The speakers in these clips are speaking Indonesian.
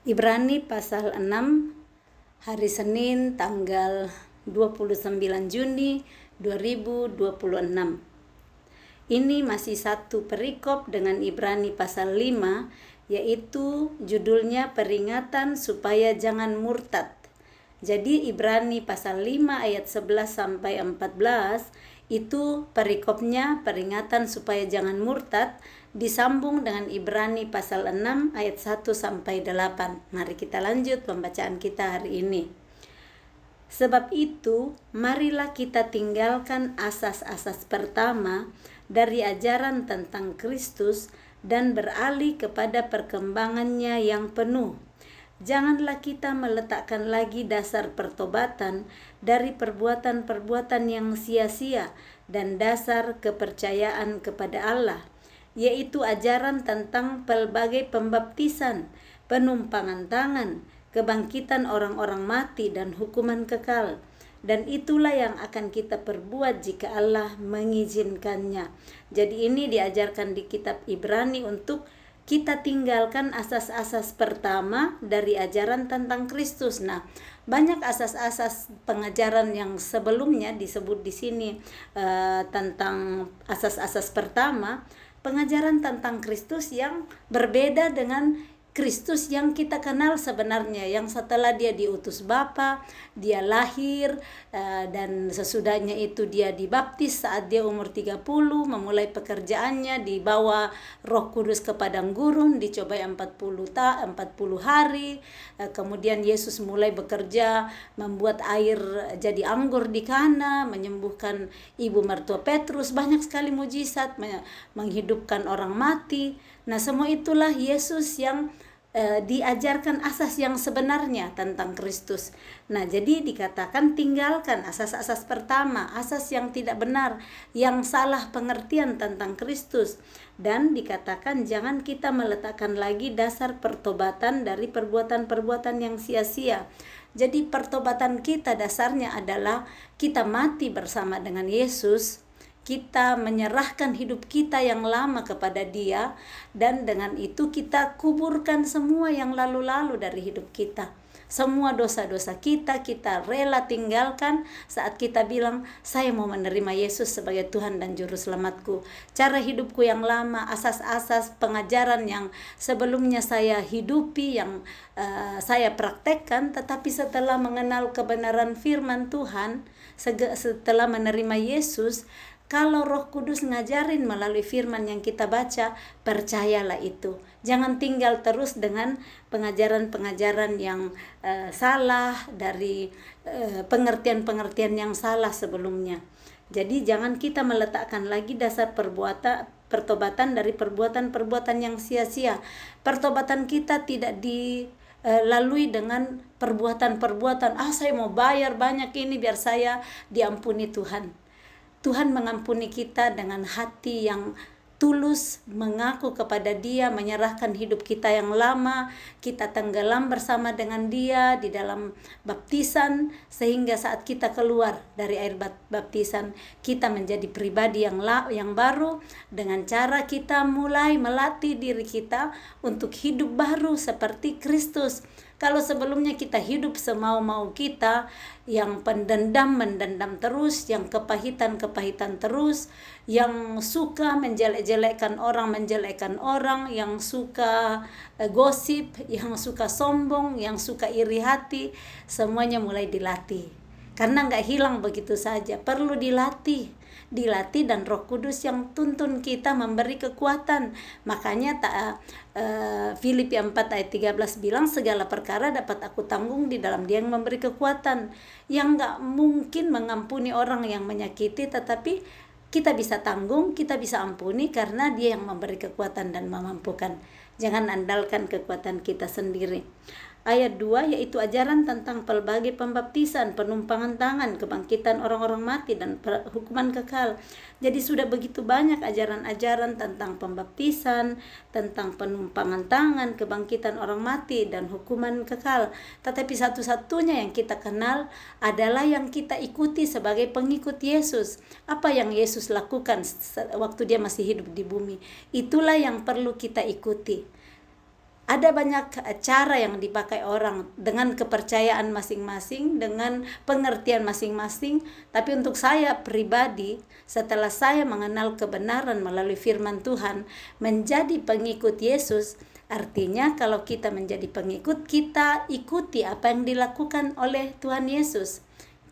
Ibrani pasal 6 hari Senin tanggal 29 Juni 2026. Ini masih satu perikop dengan Ibrani pasal 5, yaitu judulnya peringatan supaya jangan murtad. Jadi Ibrani pasal 5 ayat 11 sampai 14 itu perikopnya peringatan supaya jangan murtad, disambung dengan Ibrani pasal 6 ayat 1 sampai 8. Mari kita lanjut pembacaan kita hari ini. Sebab itu, marilah kita tinggalkan asas-asas pertama dari ajaran tentang Kristus dan beralih kepada perkembangannya yang penuh. Janganlah kita meletakkan lagi dasar pertobatan dari perbuatan-perbuatan yang sia-sia dan dasar kepercayaan kepada Allah, yaitu ajaran tentang pelbagai pembaptisan, penumpangan tangan, kebangkitan orang-orang mati dan hukuman kekal. Dan itulah yang akan kita perbuat jika Allah mengizinkannya. Jadi ini diajarkan di kitab Ibrani untuk kita tinggalkan asas-asas pertama dari ajaran tentang Kristus. Nah, banyak asas-asas pengajaran yang sebelumnya disebut di sini tentang asas-asas pertama, pengajaran tentang Kristus yang berbeda dengan Kristus yang kita kenal sebenarnya, yang setelah dia diutus Bapa, dia lahir, dan sesudahnya itu dia dibaptis saat dia umur 30, memulai pekerjaannya, dibawa Roh Kudus ke padang gurun, dicobai 40 hari, kemudian Yesus mulai bekerja, membuat air jadi anggur di Kana, menyembuhkan ibu mertua Petrus, banyak sekali mujizat, menghidupkan orang mati. Nah, semua itulah Yesus yang diajarkan asas yang sebenarnya tentang Kristus. Nah, jadi dikatakan tinggalkan asas-asas pertama, asas yang tidak benar, yang salah pengertian tentang Kristus. Dan dikatakan jangan kita meletakkan lagi dasar pertobatan dari perbuatan-perbuatan yang sia-sia. Jadi pertobatan kita dasarnya adalah kita mati bersama dengan Yesus, kita menyerahkan hidup kita yang lama kepada Dia, dan dengan itu kita kuburkan semua yang lalu-lalu dari hidup kita. Semua dosa-dosa kita rela tinggalkan saat kita bilang, saya mau menerima Yesus sebagai Tuhan dan Juru Selamatku. Cara hidupku yang lama, asas-asas pengajaran yang sebelumnya saya hidupi, yang saya praktekkan, tetapi setelah mengenal kebenaran firman Tuhan, setelah menerima Yesus, kalau Roh Kudus ngajarin melalui firman yang kita baca, percayalah itu. Jangan tinggal terus dengan pengajaran-pengajaran yang salah, dari pengertian-pengertian yang salah sebelumnya. Jadi jangan kita meletakkan lagi dasar pertobatan dari perbuatan-perbuatan yang sia-sia. Pertobatan kita tidak dilalui dengan perbuatan-perbuatan, saya mau bayar banyak ini biar saya diampuni Tuhan. Tuhan mengampuni kita dengan hati yang tulus, mengaku kepada Dia, menyerahkan hidup kita yang lama, kita tenggelam bersama dengan Dia di dalam baptisan, sehingga saat kita keluar dari air baptisan, kita menjadi pribadi yang baru, dengan cara kita mulai melatih diri kita untuk hidup baru seperti Kristus. Kalau sebelumnya kita hidup semau-mau kita, yang mendendam terus, yang kepahitan terus, yang suka menjelek-jelekkan orang, yang suka gosip, yang suka sombong, yang suka iri hati, semuanya mulai dilatih. Karena nggak hilang begitu saja, perlu dilatih dan Roh Kudus yang tuntun kita, memberi kekuatan. Makanya Filipi 4 ayat 13 bilang, segala perkara dapat aku tanggung di dalam Dia yang memberi kekuatan. Yang nggak mungkin mengampuni orang yang menyakiti, tetapi kita bisa tanggung, kita bisa ampuni karena Dia yang memberi kekuatan dan memampukan. Jangan andalkan kekuatan kita sendiri. Ayat 2 yaitu ajaran tentang pelbagai pembaptisan, penumpangan tangan, kebangkitan orang-orang mati, dan hukuman kekal. Jadi sudah begitu banyak ajaran-ajaran tentang pembaptisan, tentang penumpangan tangan, kebangkitan orang mati, dan hukuman kekal. Tetapi satu-satunya yang kita kenal adalah yang kita ikuti sebagai pengikut Yesus. Apa yang Yesus lakukan waktu Dia masih hidup di bumi, itulah yang perlu kita ikuti. Ada banyak cara yang dipakai orang dengan kepercayaan masing-masing, dengan pengertian masing-masing. Tapi untuk saya pribadi, setelah saya mengenal kebenaran melalui firman Tuhan, menjadi pengikut Yesus, artinya kalau kita menjadi pengikut, kita ikuti apa yang dilakukan oleh Tuhan Yesus.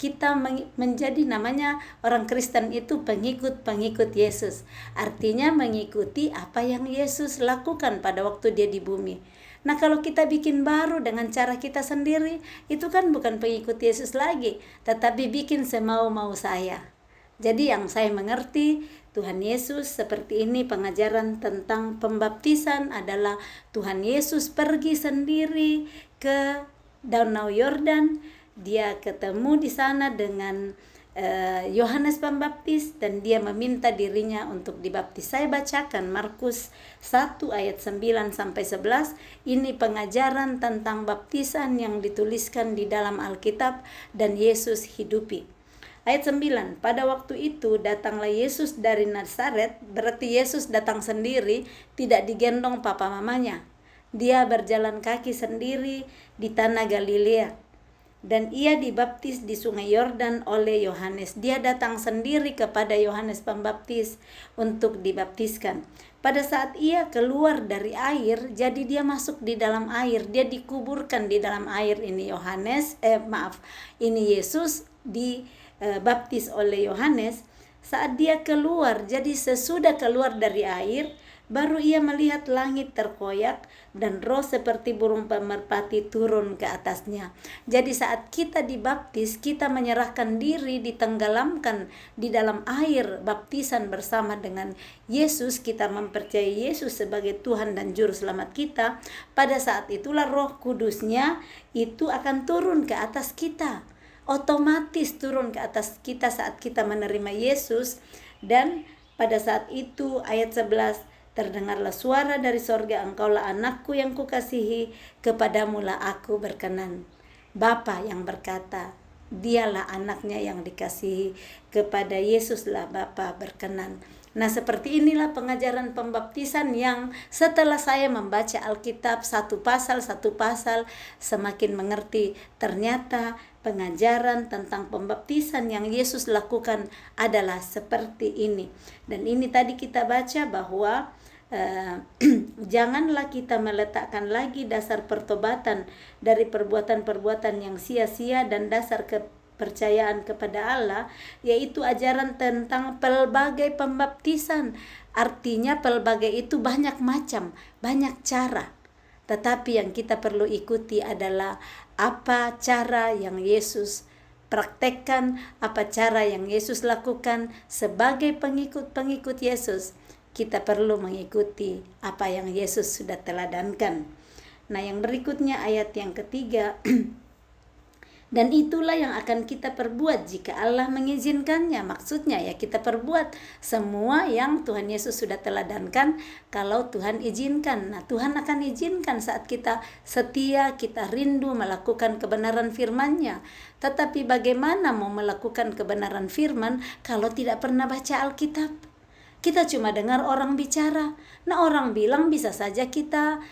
Kita menjadi, namanya orang Kristen itu pengikut Yesus. Artinya mengikuti apa yang Yesus lakukan pada waktu dia di bumi. Nah, kalau kita bikin baru dengan cara kita sendiri, itu kan bukan pengikut Yesus lagi, tetapi bikin semau-mau saya. Jadi yang saya mengerti, Tuhan Yesus seperti ini, pengajaran tentang pembaptisan adalah Tuhan Yesus pergi sendiri ke Danau Yordan. Dia ketemu di sana dengan Yohanes Pembaptis dan dia meminta dirinya untuk dibaptis. Saya bacakan Markus 1 ayat 9 sampai 11. Ini pengajaran tentang baptisan yang dituliskan di dalam Alkitab dan Yesus hidupi. Ayat 9, pada waktu itu datanglah Yesus dari Nazaret, berarti Yesus datang sendiri, tidak digendong papa mamanya. Dia berjalan kaki sendiri di tanah Galilea. Dan ia dibaptis di sungai Yordan oleh Yohanes. Dia datang sendiri kepada Yohanes Pembaptis untuk dibaptiskan. Pada saat ia keluar dari air, jadi dia masuk di dalam air, dia dikuburkan di dalam air. Ini Yesus dibaptis oleh Yohanes. Saat dia keluar, jadi sesudah keluar dari air, baru ia melihat langit terkoyak dan roh seperti burung merpati turun ke atasnya. Jadi saat kita dibaptis, kita menyerahkan diri, ditenggelamkan di dalam air baptisan bersama dengan Yesus. Kita mempercayai Yesus sebagai Tuhan dan Juru Selamat kita. Pada saat itulah Roh Kudusnya itu akan turun ke atas kita. Otomatis turun ke atas kita saat kita menerima Yesus. Dan pada saat itu ayat 11, terdengarlah suara dari sorga, engkaulah anakku yang kukasihi, kepadamulah aku berkenan. Bapa yang berkata, dialah anaknya yang dikasihi, kepada Yesuslah Bapa berkenan. Nah, seperti inilah pengajaran pembaptisan yang setelah saya membaca Alkitab satu pasal semakin mengerti ternyata pengajaran tentang pembaptisan yang Yesus lakukan adalah seperti ini. Dan ini tadi kita baca bahwa janganlah kita meletakkan lagi dasar pertobatan dari perbuatan-perbuatan yang sia-sia dan dasar kepercayaan kepada Allah, yaitu ajaran tentang pelbagai pembaptisan. Artinya pelbagai itu banyak macam, banyak cara. Tetapi yang kita perlu ikuti adalah apa cara yang Yesus praktekkan, apa cara yang Yesus lakukan sebagai pengikut Yesus. Kita perlu mengikuti apa yang Yesus sudah teladankan. Nah, yang berikutnya ayat yang ketiga, dan itulah yang akan kita perbuat jika Allah mengizinkannya. Maksudnya ya kita perbuat semua yang Tuhan Yesus sudah teladankan kalau Tuhan izinkan. Nah, Tuhan akan izinkan saat kita setia, kita rindu melakukan kebenaran firman-Nya. Tetapi bagaimana mau melakukan kebenaran firman kalau tidak pernah baca Alkitab? Kita cuma dengar orang bicara. Nah, orang bilang bisa saja kita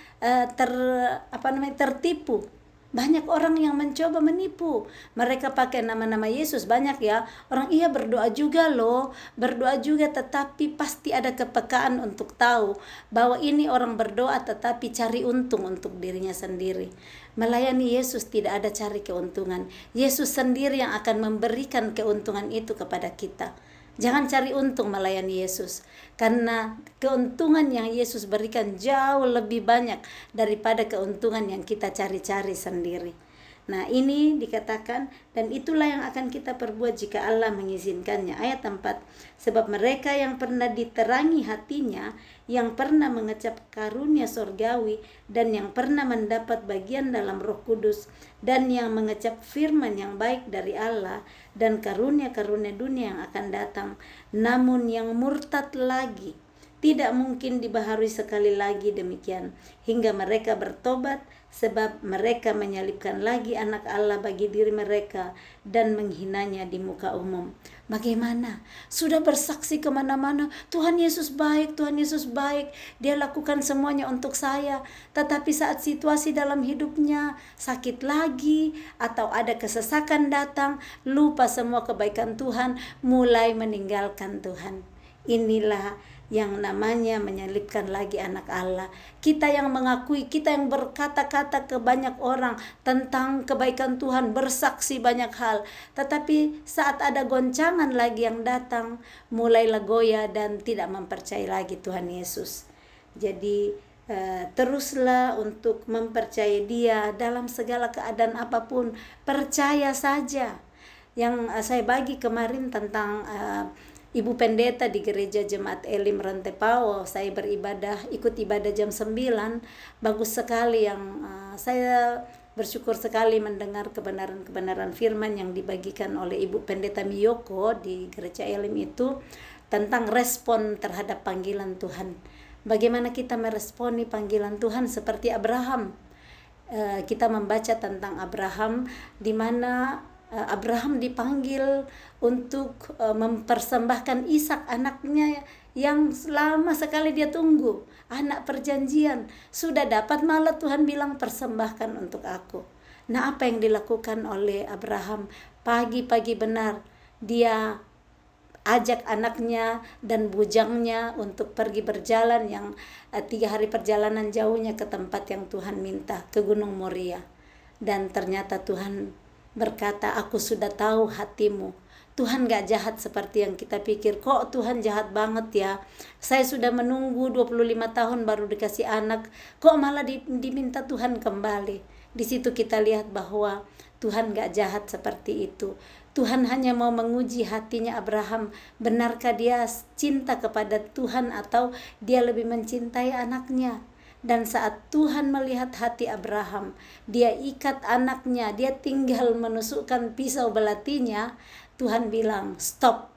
tertipu. Banyak orang yang mencoba menipu. Mereka pakai nama-nama Yesus banyak ya. Orang iya berdoa juga loh. Berdoa juga, tetapi pasti ada kepekaan untuk tahu bahwa ini orang berdoa tetapi cari untung untuk dirinya sendiri. Melayani Yesus tidak ada cari keuntungan. Yesus sendiri yang akan memberikan keuntungan itu kepada kita. Jangan cari untung melayani Yesus, karena keuntungan yang Yesus berikan jauh lebih banyak daripada keuntungan yang kita cari-cari sendiri. Nah, ini dikatakan, dan itulah yang akan kita perbuat jika Allah mengizinkannya. Ayat 4, sebab mereka yang pernah diterangi hatinya, yang pernah mengecap karunia sorgawi, dan yang pernah mendapat bagian dalam Roh Kudus, dan yang mengecap firman yang baik dari Allah, dan karunia-karunia dunia yang akan datang, namun yang murtad lagi, Tidak mungkin dibaharui sekali lagi demikian, hingga mereka bertobat, sebab mereka menyalibkan lagi anak Allah bagi diri mereka dan menghinanya di muka umum. Bagaimana? Sudah bersaksi kemana-mana, Tuhan Yesus baik, Tuhan Yesus baik, Dia lakukan semuanya untuk saya. Tetapi saat situasi dalam hidupnya sakit lagi, atau ada kesesakan datang, lupa semua kebaikan Tuhan, mulai meninggalkan Tuhan. Inilah yang namanya menyalibkan lagi anak Allah. Kita yang mengakui, kita yang berkata-kata ke banyak orang tentang kebaikan Tuhan, bersaksi banyak hal, tetapi saat ada goncangan lagi yang datang, mulailah goyah dan tidak mempercayai lagi Tuhan Yesus. Jadi teruslah untuk mempercayai Dia dalam segala keadaan apapun. Percaya saja. Yang saya bagi kemarin tentang Ibu Pendeta di Gereja Jemaat Elim Rantepao, saya ikut ibadah jam 9, bagus sekali yang saya bersyukur sekali mendengar kebenaran-kebenaran firman yang dibagikan oleh Ibu Pendeta Miyoko di Gereja Elim itu tentang respon terhadap panggilan Tuhan. Bagaimana kita meresponi panggilan Tuhan seperti Abraham. Kita membaca tentang Abraham, di mana Abraham dipanggil untuk mempersembahkan Ishak, anaknya yang lama sekali dia tunggu, anak perjanjian. Sudah dapat, malah Tuhan bilang persembahkan untuk aku. Nah, apa yang dilakukan oleh Abraham? Pagi-pagi benar dia ajak anaknya dan bujangnya untuk pergi berjalan yang 3 hari perjalanan jauhnya ke tempat yang Tuhan minta, ke Gunung Moria. Dan ternyata Tuhan berkata, aku sudah tahu hatimu. Tuhan gak jahat seperti yang kita pikir. Kok Tuhan jahat banget ya? Saya sudah menunggu 25 tahun baru dikasih anak, kok malah diminta Tuhan kembali. Di situ kita lihat bahwa Tuhan gak jahat seperti itu. Tuhan hanya mau menguji hatinya Abraham. Benarkah dia cinta kepada Tuhan atau dia lebih mencintai anaknya? Dan saat Tuhan melihat hati Abraham, dia ikat anaknya, dia tinggal menusukkan pisau belatinya. Tuhan bilang, stop,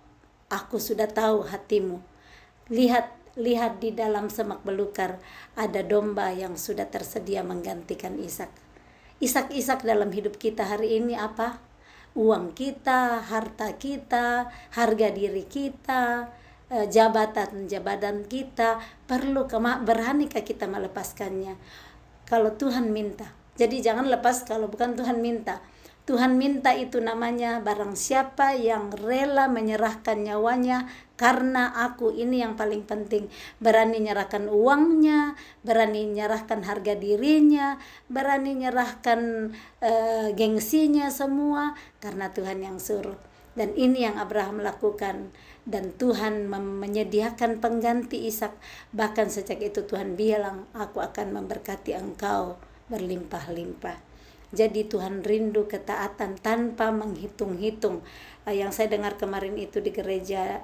aku sudah tahu hatimu. Lihat di dalam semak belukar, ada domba yang sudah tersedia menggantikan Ishak. Ishak dalam hidup kita hari ini apa? Uang kita, harta kita, harga diri kita, jabatan kita, beranikah kita melepaskannya kalau Tuhan minta. Jadi jangan lepas kalau bukan Tuhan minta. Tuhan minta itu namanya barang siapa yang rela menyerahkan nyawanya karena aku, ini yang paling penting. Berani nyerahkan uangnya, berani nyerahkan harga dirinya, berani nyerahkan gengsinya semua karena Tuhan yang suruh. Dan ini yang Abraham lakukan. Dan Tuhan menyediakan pengganti Ishak. Bahkan sejak itu Tuhan bilang, aku akan memberkati engkau berlimpah-limpah. Jadi Tuhan rindu ketaatan tanpa menghitung-hitung. Yang saya dengar kemarin itu di gereja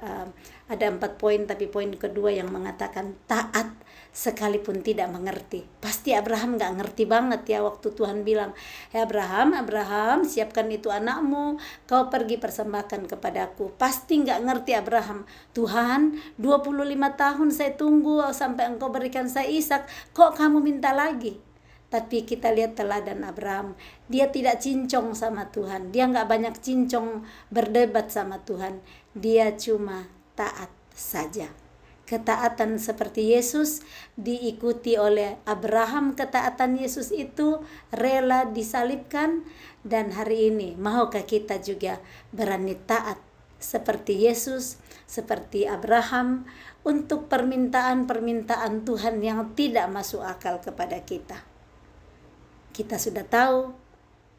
ada 4 poin, tapi poin kedua yang mengatakan taat sekalipun tidak mengerti. Pasti Abraham gak ngerti banget ya waktu Tuhan bilang, hey Abraham, siapkan itu anakmu, kau pergi persembahkan kepadaku. Pasti gak ngerti Abraham. Tuhan, 25 tahun saya tunggu sampai engkau berikan saya Ishak, kok kamu minta lagi? Tapi kita lihat teladan Abraham, dia tidak cincong sama Tuhan, dia gak banyak cincong berdebat sama Tuhan, dia cuma taat saja. Ketaatan seperti Yesus diikuti oleh Abraham. Ketaatan Yesus itu rela disalibkan. Dan hari ini maukah kita juga berani taat seperti Yesus, seperti Abraham, untuk permintaan-permintaan Tuhan yang tidak masuk akal kepada kita. Kita sudah tahu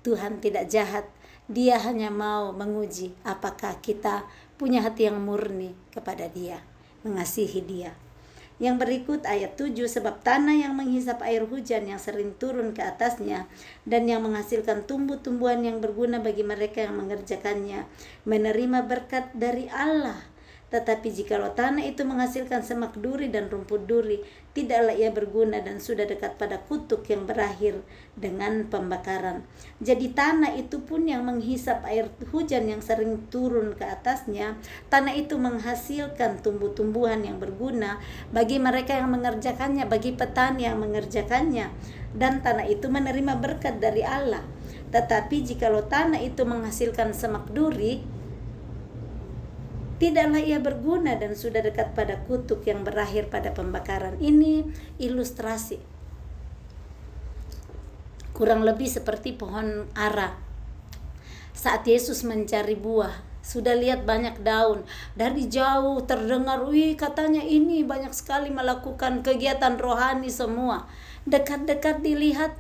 Tuhan tidak jahat. Dia hanya mau menguji apakah kita punya hati yang murni kepada Dia, mengasihi Dia. Yang berikut ayat 7, sebab tanah yang menghisap air hujan yang sering turun ke atasnya dan yang menghasilkan tumbuh-tumbuhan yang berguna bagi mereka yang mengerjakannya, menerima berkat dari Allah Tetapi jikalau tanah itu menghasilkan semak duri dan rumput duri, tidaklah ia berguna dan sudah dekat pada kutuk yang berakhir dengan pembakaran. Jadi tanah itu pun yang menghisap air hujan yang sering turun ke atasnya, tanah itu menghasilkan tumbuh-tumbuhan yang berguna bagi mereka yang mengerjakannya, bagi petani yang mengerjakannya, dan tanah itu menerima berkat dari Allah. Tetapi jikalau tanah itu menghasilkan semak duri, tidaklah ia berguna dan sudah dekat pada kutuk yang berakhir pada pembakaran. Ini ilustrasi. Kurang lebih seperti pohon ara. Saat Yesus mencari buah, sudah lihat banyak daun. Dari jauh terdengar, wih katanya ini banyak sekali melakukan kegiatan rohani semua. Dekat-dekat dilihat,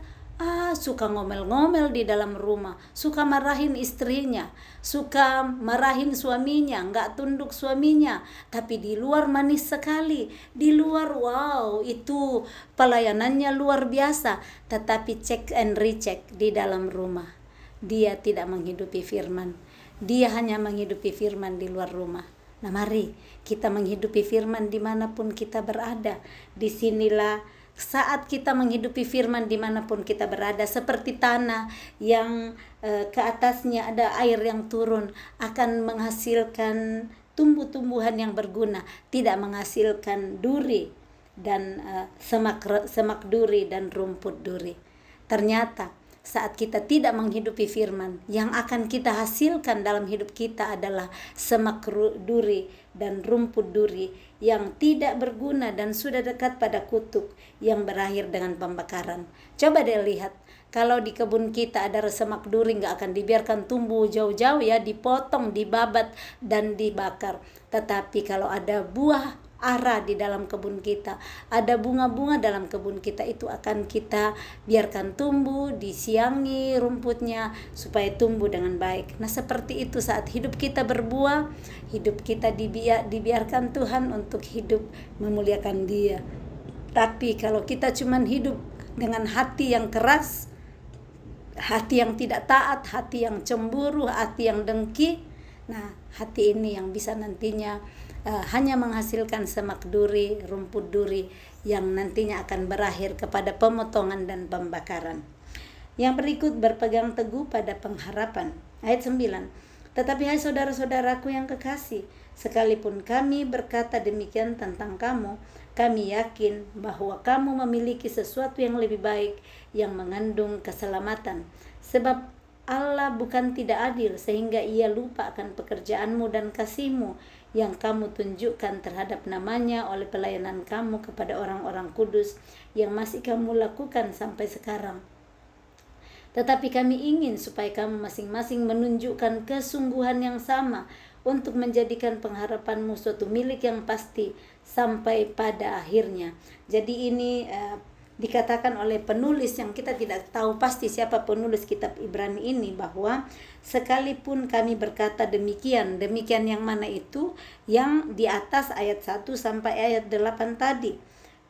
suka ngomel-ngomel di dalam rumah, suka marahin istrinya, suka marahin suaminya, nggak tunduk suaminya, tapi di luar manis sekali, di luar wow itu pelayanannya luar biasa, tetapi check and recheck di dalam rumah, dia tidak menghidupi firman, dia hanya menghidupi firman di luar rumah. Nah mari kita menghidupi firman dimanapun kita berada. Disinilah saat kita menghidupi firman dimanapun kita berada, seperti tanah yang ke atasnya ada air yang turun, akan menghasilkan tumbuh-tumbuhan yang berguna, tidak menghasilkan duri dan semak duri dan rumput duri. Ternyata saat kita tidak menghidupi firman, yang akan kita hasilkan dalam hidup kita adalah semak duri dan rumput duri yang tidak berguna dan sudah dekat pada kutuk yang berakhir dengan pembakaran. Coba deh lihat, kalau di kebun kita ada semak duri, nggak akan dibiarkan tumbuh jauh-jauh ya, dipotong, dibabat dan dibakar. Tetapi kalau ada buah ara di dalam kebun kita, ada bunga-bunga dalam kebun kita, itu akan kita biarkan tumbuh, disiangi rumputnya supaya tumbuh dengan baik. Nah seperti itu saat hidup kita berbuah, hidup kita dibiarkan Tuhan untuk hidup memuliakan Dia. Tapi kalau kita cuman hidup dengan hati yang keras, hati yang tidak taat, hati yang cemburu, hati yang dengki, nah hati ini yang bisa nantinya hanya menghasilkan semak duri, rumput duri yang nantinya akan berakhir kepada pemotongan dan pembakaran. Yang berikut, berpegang teguh pada pengharapan. Ayat 9. Tetapi hai saudara-saudaraku yang kekasih, sekalipun kami berkata demikian tentang kamu, kami yakin bahwa kamu memiliki sesuatu yang lebih baik yang mengandung keselamatan. Sebab Allah bukan tidak adil sehingga Ia lupa akan pekerjaanmu dan kasihmu yang kamu tunjukkan terhadap namanya oleh pelayanan kamu kepada orang-orang kudus yang masih kamu lakukan sampai sekarang. Tetapi kami ingin supaya kamu masing-masing menunjukkan kesungguhan yang sama untuk menjadikan pengharapanmu suatu milik yang pasti sampai pada akhirnya. Jadi ini dikatakan oleh penulis yang kita tidak tahu pasti siapa penulis kitab Ibrani ini, bahwa sekalipun kami berkata demikian yang mana itu? Yang di atas ayat 1 sampai ayat 8 tadi.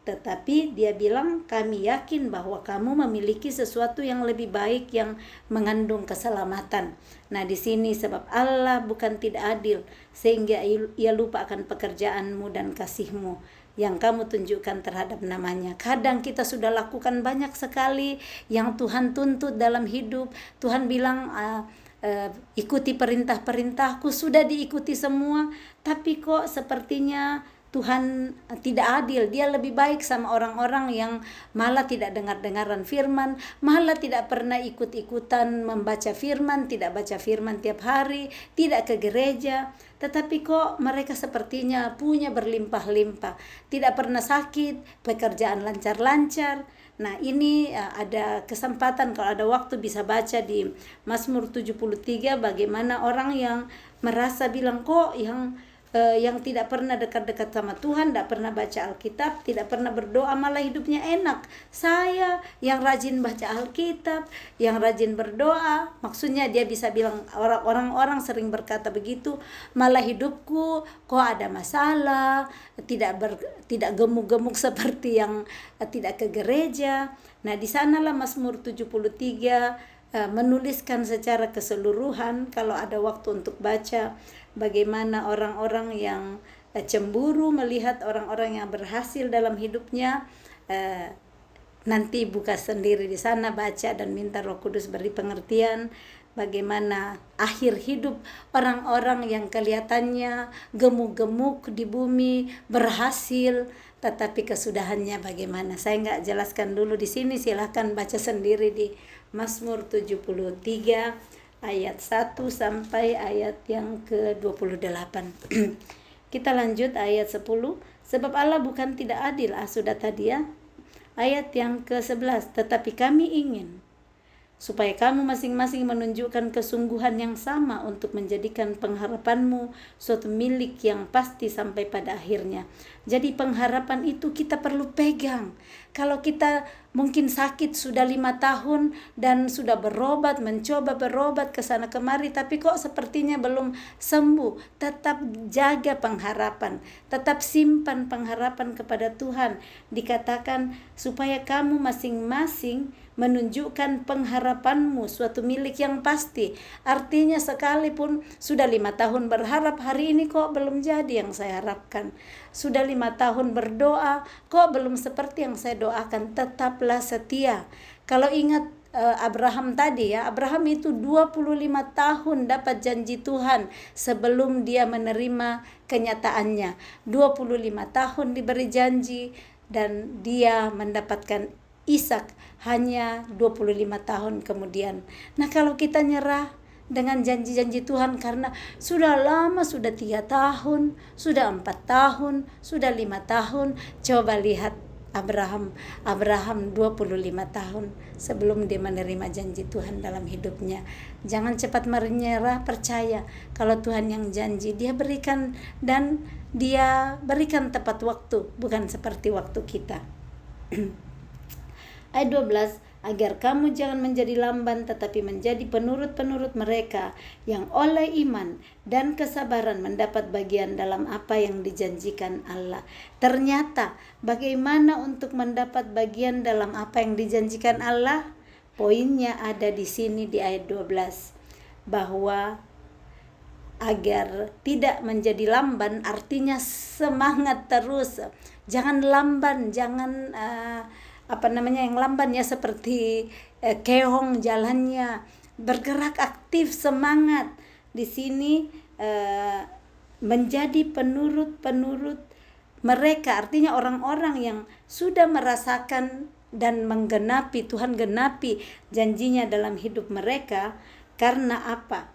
Tetapi dia bilang kami yakin bahwa kamu memiliki sesuatu yang lebih baik yang mengandung keselamatan. Nah di sini sebab Allah bukan tidak adil sehingga Ia lupa akan pekerjaanmu dan kasihmu yang kamu tunjukkan terhadap namanya. Kadang kita sudah lakukan banyak sekali yang Tuhan tuntut dalam hidup. Tuhan bilang ikuti perintah-perintahku, sudah diikuti semua, tapi kok sepertinya Tuhan tidak adil. Dia lebih baik sama orang-orang yang malah tidak dengar-dengaran firman, malah tidak pernah ikut-ikutan membaca firman, tidak baca firman tiap hari, tidak ke gereja. Tetapi kok mereka sepertinya punya berlimpah-limpah, tidak pernah sakit, pekerjaan lancar-lancar. Nah ini ada kesempatan kalau ada waktu bisa baca di Mazmur 73 bagaimana orang yang merasa bilang kok yang tidak pernah dekat-dekat sama Tuhan, tidak pernah baca Alkitab, tidak pernah berdoa, malah hidupnya enak. Saya yang rajin baca Alkitab, yang rajin berdoa, maksudnya dia bisa bilang, orang-orang sering berkata begitu, malah hidupku kok ada masalah, tidak gemuk-gemuk seperti yang tidak ke gereja. Nah di sanalah Mazmur 73 menuliskan secara keseluruhan, kalau ada waktu untuk baca bagaimana orang-orang yang cemburu melihat orang-orang yang berhasil dalam hidupnya. Nanti buka sendiri di sana, baca dan minta Roh Kudus beri pengertian bagaimana akhir hidup orang-orang yang kelihatannya gemuk-gemuk di bumi, berhasil, tetapi kesudahannya bagaimana. Saya nggak jelaskan dulu di sini, silahkan baca sendiri di Mazmur 73 ayat 1 sampai ayat yang ke-28. Kita lanjut ayat 10. Sebab Allah bukan tidak adil, sudah tadi ya. Ayat yang ke-11, tetapi kami ingin supaya kamu masing-masing menunjukkan kesungguhan yang sama untuk menjadikan pengharapanmu suatu milik yang pasti sampai pada akhirnya. Jadi pengharapan itu kita perlu pegang. Kalau kita mungkin sakit sudah 5 tahun dan sudah berobat, mencoba berobat ke sana kemari, tapi kok sepertinya belum sembuh, tetap jaga pengharapan, tetap simpan pengharapan kepada Tuhan. Dikatakan supaya kamu masing-masing menunjukkan pengharapanmu suatu milik yang pasti. Artinya sekalipun sudah 5 tahun berharap, hari ini kok belum jadi yang saya harapkan. Sudah 5 tahun berdoa, kok belum seperti yang saya doakan. Tetaplah setia. Kalau ingat Abraham tadi ya, Abraham itu 25 tahun dapat janji Tuhan sebelum dia menerima kenyataannya. 25 tahun diberi janji dan dia mendapatkan Ishak hanya 25 tahun kemudian. Nah, kalau kita nyerah dengan janji-janji Tuhan karena sudah lama, sudah 3 tahun, sudah 4 tahun, sudah 5 tahun, coba lihat Abraham 25 tahun sebelum dia menerima janji Tuhan dalam hidupnya. Jangan cepat menyerah, percaya kalau Tuhan yang janji dia berikan, dan dia berikan tepat waktu, bukan seperti waktu kita. Ayat 12, agar kamu jangan menjadi lamban tetapi menjadi penurut-penurut mereka yang oleh iman dan kesabaran mendapat bagian dalam apa yang dijanjikan Allah. Ternyata bagaimana untuk mendapat bagian dalam apa yang dijanjikan Allah? Poinnya ada di sini di ayat 12, bahwa agar tidak menjadi lamban, artinya semangat terus. Jangan lamban, jangan yang lamban ya, seperti keong jalannya, bergerak aktif, semangat. Di sini menjadi penurut-penurut mereka, artinya orang-orang yang sudah merasakan dan menggenapi, Tuhan genapi janjinya dalam hidup mereka. Karena apa?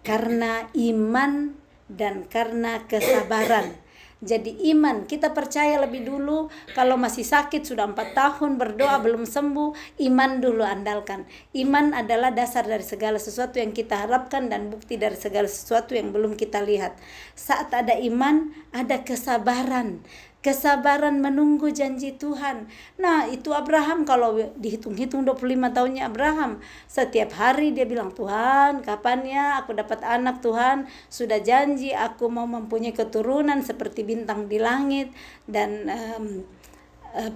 Karena iman dan karena kesabaran. Jadi iman, kita percaya lebih dulu. Kalau masih sakit sudah 4 tahun berdoa belum sembuh, iman dulu andalkan. Iman adalah dasar dari segala sesuatu yang kita harapkan dan bukti dari segala sesuatu yang belum kita lihat. Saat ada iman, ada kesabaran. Kesabaran menunggu janji Tuhan. Nah, itu Abraham, kalau dihitung-hitung 25 tahunnya Abraham, setiap hari dia bilang, Tuhan, kapan ya aku dapat anak? Tuhan, sudah janji aku mau mempunyai keturunan seperti bintang di langit dan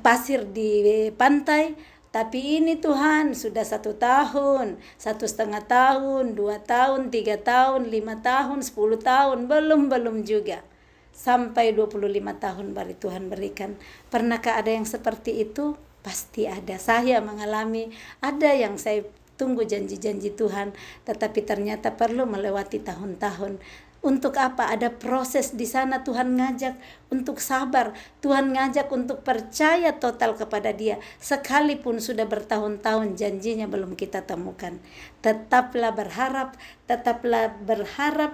pasir di pantai. Tapi ini Tuhan, sudah 1 tahun, 1,5 tahun, 2 tahun, 3 tahun, 5 tahun, 10 tahun, belum juga. Sampai 25 tahun baru Tuhan berikan. Pernahkah ada yang seperti itu? Pasti ada. Saya mengalami, ada yang saya tunggu janji-janji Tuhan, tetapi ternyata perlu melewati tahun-tahun. Untuk apa? Ada proses di sana. Tuhan ngajak untuk sabar. Tuhan ngajak untuk percaya total kepada Dia. Sekalipun sudah bertahun-tahun janjinya belum kita temukan. Tetaplah berharap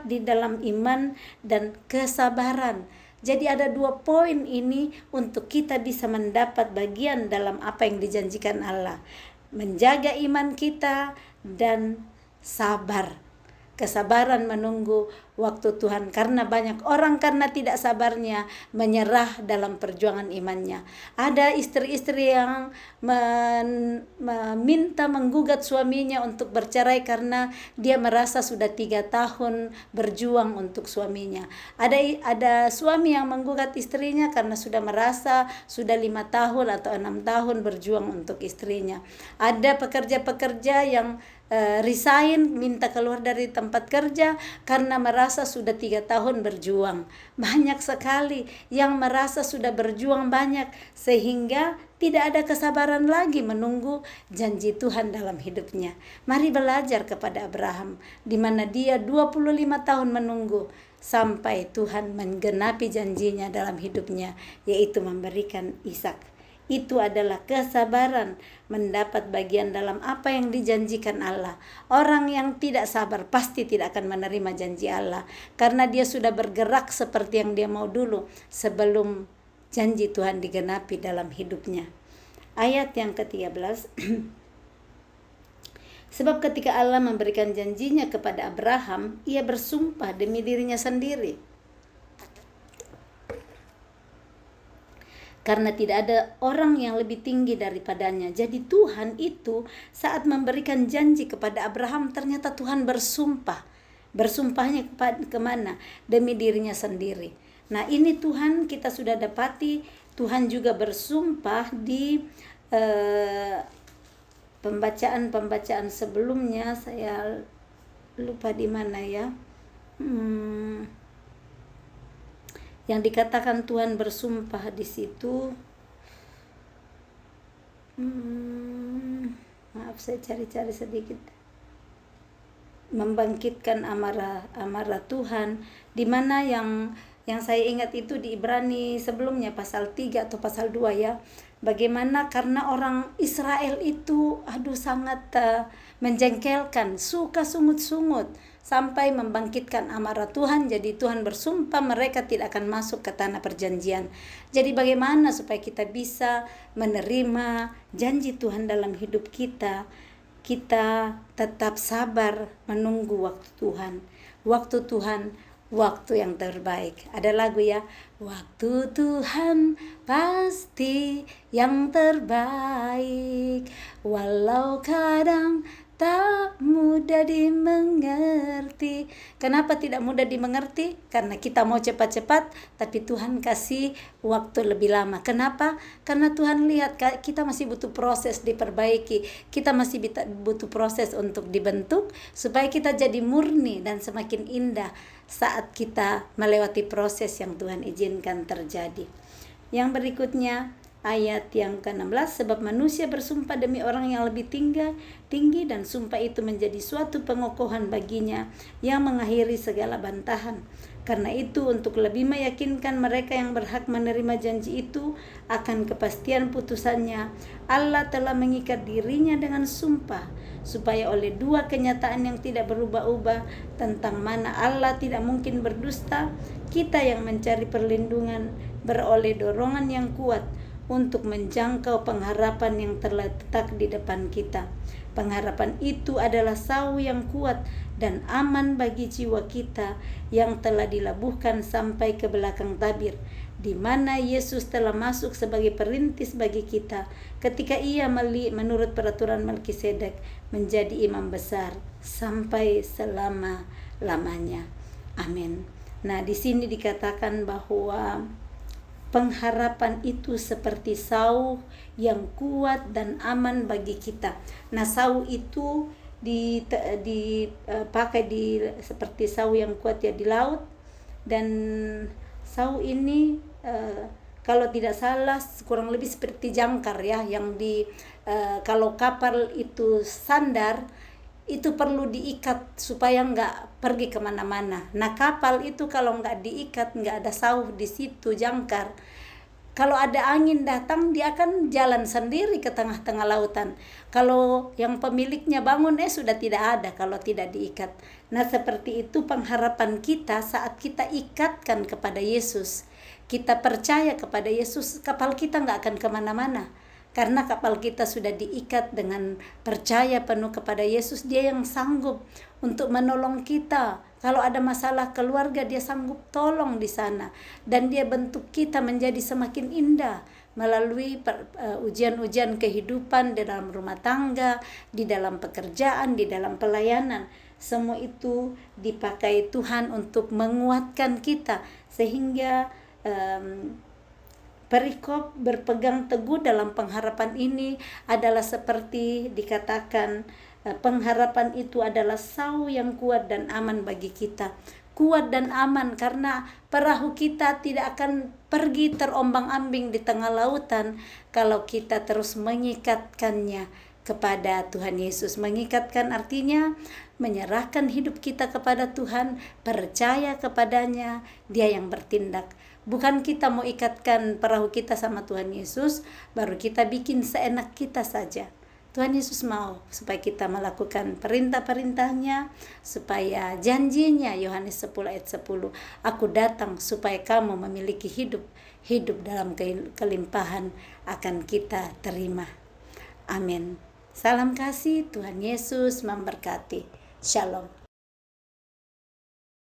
di dalam iman dan kesabaran. Jadi ada 2 poin ini untuk kita bisa mendapat bagian dalam apa yang dijanjikan Allah. Menjaga iman kita dan sabar. Kesabaran menunggu waktu Tuhan, karena banyak orang karena tidak sabarnya menyerah dalam perjuangan imannya. Ada istri-istri yang meminta menggugat suaminya untuk bercerai karena dia merasa sudah 3 tahun berjuang untuk suaminya. Ada suami yang menggugat istrinya karena sudah merasa sudah 5 tahun atau 6 tahun berjuang untuk istrinya. Ada pekerja-pekerja yang resign, minta keluar dari tempat kerja karena merasa merasa sudah 3 tahun berjuang. Banyak sekali yang merasa sudah berjuang banyak sehingga tidak ada kesabaran lagi menunggu janji Tuhan dalam hidupnya. Mari belajar kepada Abraham, di mana dia 25 tahun menunggu sampai Tuhan menggenapi janjinya dalam hidupnya, yaitu memberikan Ishak. Itu adalah kesabaran, mendapat bagian dalam apa yang dijanjikan Allah. Orang yang tidak sabar pasti tidak akan menerima janji Allah, karena dia sudah bergerak seperti yang dia mau dulu sebelum janji Tuhan digenapi dalam hidupnya. Ayat yang ke-13. Sebab ketika Allah memberikan janjinya kepada Abraham, ia bersumpah demi dirinya sendiri, karena tidak ada orang yang lebih tinggi daripadanya. Jadi Tuhan itu saat memberikan janji kepada Abraham, ternyata Tuhan bersumpah. Bersumpahnya kemana? Demi dirinya sendiri. Nah, ini Tuhan kita sudah dapati. Tuhan juga bersumpah di pembacaan sebelumnya. Saya lupa di mana ya. Yang dikatakan Tuhan bersumpah di situ, maaf saya cari-cari sedikit, membangkitkan amarah Tuhan, di mana yang saya ingat itu di Ibrani sebelumnya pasal 3 atau pasal 2 ya. Bagaimana karena orang Israel itu sangat menjengkelkan, suka sungut-sungut, sampai membangkitkan amarah Tuhan. Jadi Tuhan bersumpah mereka tidak akan masuk ke tanah perjanjian. Jadi bagaimana supaya kita bisa menerima janji Tuhan dalam hidup kita? Kita tetap sabar menunggu waktu Tuhan. Waktu Tuhan, waktu yang terbaik. Ada lagu ya, waktu Tuhan pasti yang terbaik, walau kadang tak mudah dimengerti. Kenapa tidak mudah dimengerti? Karena kita mau cepat-cepat, tapi Tuhan kasih waktu lebih lama. Kenapa? Karena Tuhan lihat kita masih butuh proses diperbaiki. Kita masih butuh proses untuk dibentuk supaya kita jadi murni dan semakin indah saat kita melewati proses yang Tuhan izinkan terjadi. Yang berikutnya, ayat yang ke-16, sebab manusia bersumpah demi orang yang lebih tinggi dan sumpah itu menjadi suatu pengokohan baginya yang mengakhiri segala bantahan. Karena itu untuk lebih meyakinkan mereka yang berhak menerima janji itu akan kepastian putusannya, Allah telah mengikat dirinya dengan sumpah, supaya oleh dua kenyataan yang tidak berubah-ubah tentang mana Allah tidak mungkin berdusta, kita yang mencari perlindungan beroleh dorongan yang kuat untuk menjangkau pengharapan yang terletak di depan kita. Pengharapan itu adalah sau yang kuat dan aman bagi jiwa kita yang telah dilabuhkan sampai ke belakang tabir, di mana Yesus telah masuk sebagai perintis bagi kita ketika ia menurut peraturan Melkisedek menjadi imam besar sampai selama-lamanya. Amin. Nah, di sini dikatakan bahwa pengharapan itu seperti sau yang kuat dan aman bagi kita. Nah, sau itu dipakai seperti sau yang kuat ya di laut, dan sau ini kalau tidak salah kurang lebih seperti jangkar ya, yang kalau kapal itu sandar itu perlu diikat supaya nggak pergi kemana-mana. Nah, kapal itu kalau nggak diikat, nggak ada sauh di situ jangkar, kalau ada angin datang dia akan jalan sendiri ke tengah-tengah lautan. Kalau yang pemiliknya bangun sudah tidak ada kalau tidak diikat. Nah, seperti itu pengharapan kita saat kita ikatkan kepada Yesus, kita percaya kepada Yesus, kapal kita nggak akan kemana-mana. Karena kapal kita sudah diikat dengan percaya penuh kepada Yesus. Dia yang sanggup untuk menolong kita. Kalau ada masalah keluarga, dia sanggup tolong di sana. Dan dia bentuk kita menjadi semakin indah melalui ujian-ujian kehidupan di dalam rumah tangga, di dalam pekerjaan, di dalam pelayanan. Semua itu dipakai Tuhan untuk menguatkan kita sehingga perikop berpegang teguh dalam pengharapan ini adalah seperti dikatakan, pengharapan itu adalah sau yang kuat dan aman bagi kita. kuat dan aman, karena perahu kita tidak akan pergi terombang-ambing di tengah lautan kalau kita terus mengikatkannya kepada Tuhan Yesus. Mengikatkan artinya menyerahkan hidup kita kepada Tuhan, percaya kepadanya, Dia yang bertindak. Bukan kita mau ikatkan perahu kita sama Tuhan Yesus, baru kita bikin seenak kita saja. Tuhan Yesus mau supaya kita melakukan perintah-perintahnya, supaya janjinya Yohanes 10 ayat 10, aku datang supaya kamu memiliki hidup dalam kelimpahan akan kita terima. Amin. Salam kasih, Tuhan Yesus memberkati. Shalom.